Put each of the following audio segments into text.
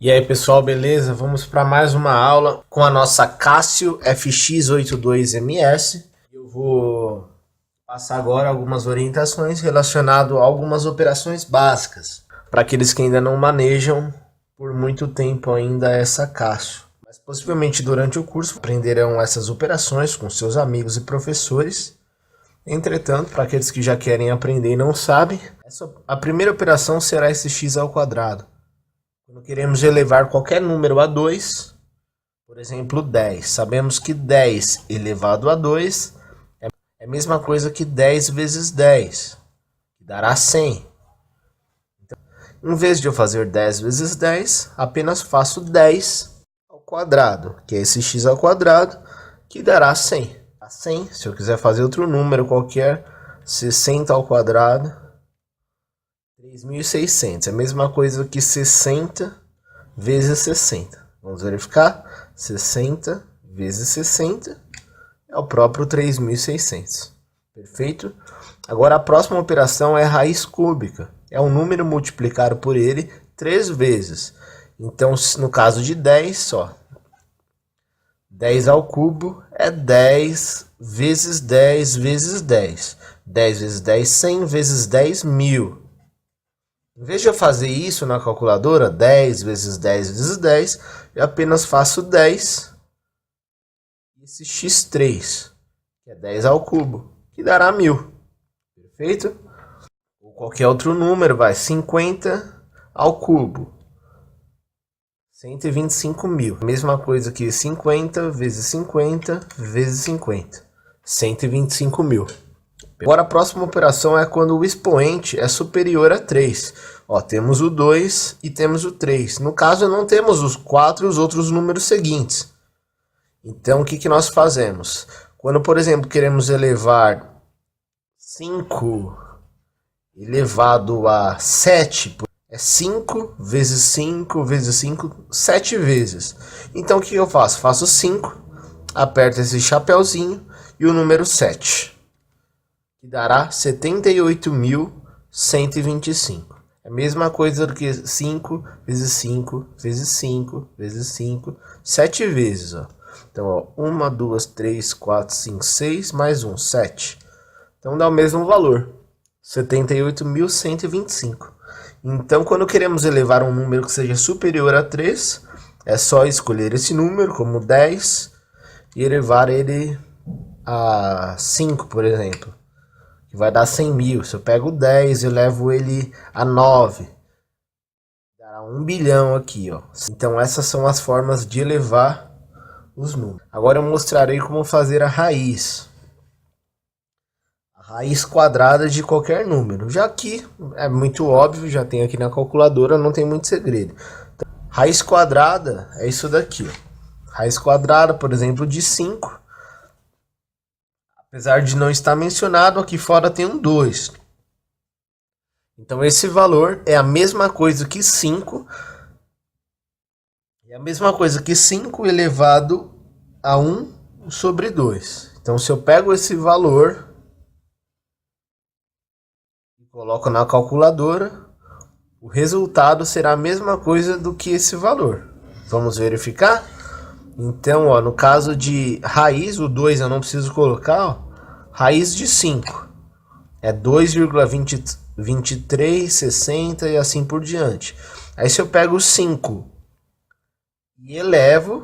E aí pessoal, beleza? Vamos para mais uma aula com a nossa Casio FX82MS. Eu vou passar agora algumas orientações relacionadas a algumas operações básicas, para aqueles que ainda não manejam por muito tempo ainda essa Casio. Mas possivelmente durante o curso aprenderão essas operações com seus amigos e professores. Entretanto, para aqueles que já querem aprender e não sabem, a primeira operação será esse x ao quadrado. Quando queremos elevar qualquer número a 2, por exemplo 10, sabemos que 10 elevado a 2 é a mesma coisa que 10 vezes 10, que dará 100. Então, em vez de eu fazer 10 vezes 10, apenas faço 10 ao quadrado, que é esse x ao quadrado, que dará 100. 100, se eu quiser fazer outro número qualquer, 60 ao quadrado, 3.600, é a mesma coisa que 60 vezes 60. Vamos verificar? 60 vezes 60 é o próprio 3.600. Perfeito? Agora a próxima operação é raiz cúbica. É um número multiplicado por ele 3 vezes. Então, no caso de 10, só 10 ao cubo é 10 vezes 10 vezes 10. 10 vezes 10, 100 vezes 10, 1000. Em vez de eu fazer isso na calculadora, 10 vezes 10 vezes 10, eu apenas faço 10 e esse x3, que é 10 ao cubo, que dará 1000. Perfeito? Ou qualquer outro número, vai 50 ao cubo, 125.000. Mesma coisa que 50 vezes 50 vezes 50, 125.000. Agora a próxima operação é quando o expoente é superior a 3. Ó, temos o 2 e temos o 3. No caso, não temos os 4 e os outros números seguintes. Então, o que nós fazemos? Quando, por exemplo, queremos elevar 5 elevado a 7, é 5 vezes 5 vezes 5, 7 vezes. Então, o que eu faço? Faço 5, aperto esse chapeuzinho e o número 7. Que dará 78.125. É a mesma coisa do que 5 vezes 5 vezes 5 vezes 5, 7 vezes. Ó. Então, ó, 1, 2, 3, 4, 5, 6, mais 1, 7. Então, dá o mesmo valor, 78.125. Então, quando queremos elevar um número que seja superior a 3, é só escolher esse número como 10 e elevar ele a 5, por exemplo. Que vai dar 100.000. Se eu pego 10 e levo ele a 9, dará 1 bilhão aqui, ó. Então essas são as formas de elevar os números. Agora eu mostrarei como fazer a raiz. A raiz quadrada de qualquer número. Já que é muito óbvio, já tem aqui na calculadora, não tem muito segredo. Então, raiz quadrada é isso daqui, ó. Raiz quadrada, por exemplo, de 5. Apesar de não estar mencionado, aqui fora tem um 2. Então esse valor é a mesma coisa que 5. É a mesma coisa que 5 elevado a 1 sobre 2. Então se eu pego esse valor e coloco na calculadora, o resultado será a mesma coisa do que esse valor. Vamos verificar? Então, ó, no caso de raiz, o 2 eu não preciso colocar, ó, raiz de 5 é 2,2360 e assim por diante. Aí se eu pego 5 e elevo,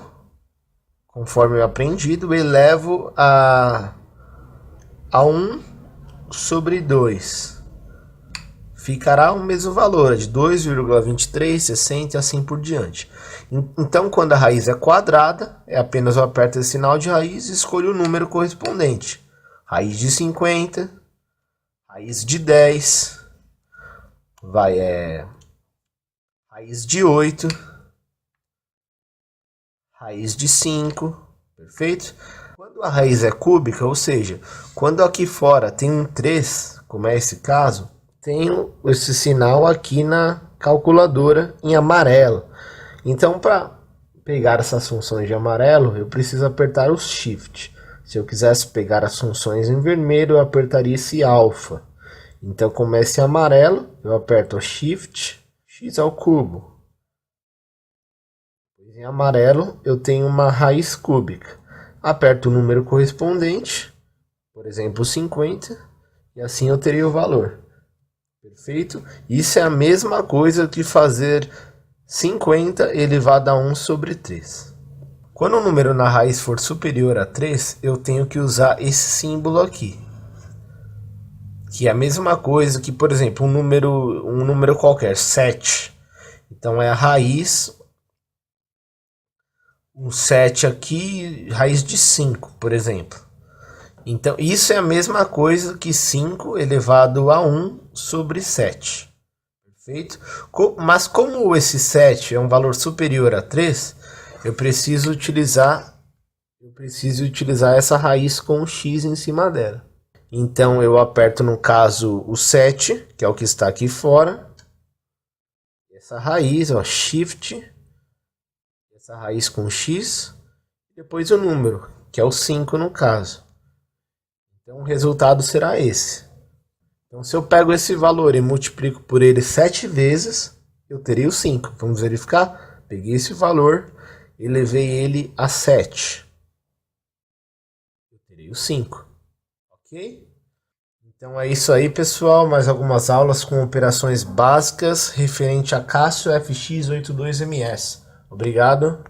conforme eu aprendido, elevo a 1 sobre 2. Ficará o mesmo valor, de 2,2360 e assim por diante. Então, quando a raiz é quadrada, é apenas eu aperto esse sinal de raiz e escolho o número correspondente. Raiz de 50, raiz de 10, raiz de 8, raiz de 5, perfeito? Quando a raiz é cúbica, ou seja, quando aqui fora tem um 3, como é esse caso, tenho esse sinal aqui na calculadora em amarelo. Então, para pegar essas funções de amarelo, eu preciso apertar o Shift. Se eu quisesse pegar as funções em vermelho, eu apertaria esse alfa. Então, como é esse amarelo, eu aperto o Shift, x ao cubo. Em amarelo, eu tenho uma raiz cúbica. Aperto o número correspondente, por exemplo, 50, e assim eu teria o valor. Perfeito? Isso é a mesma coisa que fazer 50 elevado a 1 sobre 3. Quando o número na raiz for superior a 3, eu tenho que usar esse símbolo aqui. Que é a mesma coisa que, por exemplo, um número qualquer, 7. Então é a raiz, um 7 aqui, raiz de 5, por exemplo. Então isso é a mesma coisa que 5 elevado a 1 sobre 7. Perfeito? Mas como esse 7 é um valor superior a 3, eu preciso utilizar essa raiz com o x em cima dela. Então eu aperto, no caso, o 7, que é o que está aqui fora. Essa raiz, ó, shift, essa raiz com x, e depois o número, que é o 5 no caso. Então o resultado será esse. Então se eu pego esse valor e multiplico por ele 7 vezes, eu teria o 5. Vamos verificar? Peguei esse valor e levei ele a 7. Eu teria o 5. Ok? Então é isso aí, pessoal. Mais algumas aulas com operações básicas referente a Casio FX82MS. Obrigado.